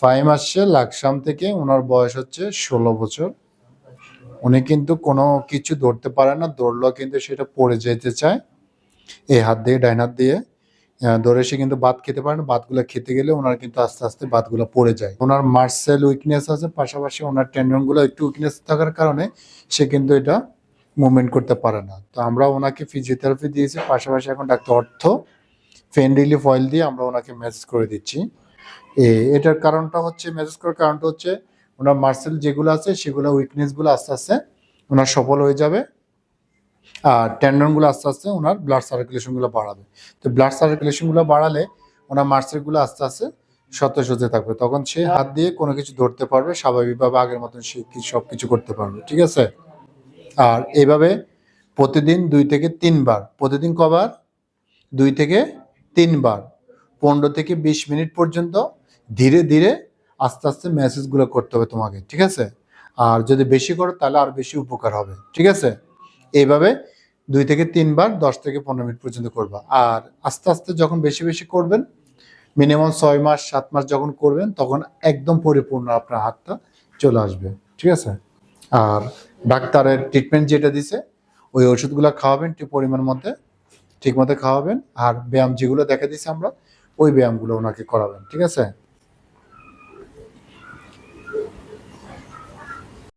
ফাহিম আসছে লাকসাম থেকে, ওনার বয়স হচ্ছে 16 বছর। উনি কিন্তু কোনো কিছু ধরতে পারে না, ধরলেও কিন্তু সেটা পড়ে যেতে চায় এই হাত দিয়ে, ডাইন হাত দিয়ে ধরে সে কিন্তু ভাত খেতে পারে না। ভাতগুলো খেতে গেলে ওনার কিন্তু আস্তে আস্তে ভাতগুলো পড়ে যায়। ওনার মার্সেল উইকনেস আছে, পাশাপাশি ওনার টেন্ডনগুলো একটু উইকনেস থাকার কারণে সে কিন্তু এটা মুভমেন্ট করতে পারে না। তো আমরা ওনাকে ফিজিওথেরাপি দিয়েছি, পাশাপাশি এখন ডাক্তার অর্থ পেন রিলিফ অয়েল দিয়ে আমরা ওনাকে ম্যাসেজ করে দিচ্ছি। এটার কারণটা হচ্ছে, ম্যাসেজ করার কারণটা হচ্ছে ওনার মার্সেল যেগুলো আছে সেগুলো উইকনেসগুলো আস্তে আস্তে ওনার সফল হয়ে যাবে, আর টেন্ডনগুলো আস্তে আস্তে ওনার ব্লাড সার্কুলেশনগুলো বাড়াবে। তো ব্লাড সার্কুলেশনগুলো বাড়ালে ওনার মার্সেলগুলো আস্তে আস্তে সতেজ হতে থাকবে, তখন সে হাত দিয়ে কোনো কিছু ধরতে পারবে স্বাভাবিকভাবে, আগের মতন সে সব কিছু করতে পারবে। ঠিক আছে? আর এইভাবে প্রতিদিন 2 থেকে 3 বার, প্রতিদিন কবার? 2 থেকে 3 বার 15 থেকে 20 মিনিট পর্যন্ত ধীরে ধীরে আস্তে আস্তে ম্যাসেজগুলো করতে হবে তোমাকে। ঠিক আছে? আর যদি বেশি করো তাহলে আর বেশি উপকার হবে। ঠিক আছে? এইভাবে 2 থেকে 3 বার 10 থেকে 15 মিনিট পর্যন্ত করবা। আর আস্তে আস্তে যখন বেশি বেশি করবেন, মিনিমাম 6 মাস 7 মাস যখন করবেন, তখন একদম পরিপূর্ণ আপনার হাতটা চলে আসবে। ঠিক আছে? আর ডাক্তারের ট্রিটমেন্ট যেটা দিছে ওই ওষুধগুলো খাওয়াবেন ঠিক পরিমাণ মধ্যে, ঠিক মতো খাওয়াবেন। আর ব্যায়াম যেগুলো দেখা দিছে আমরা, ওই ব্যায়ামগুলো ওনাকে করাবেন। ঠিক আছে?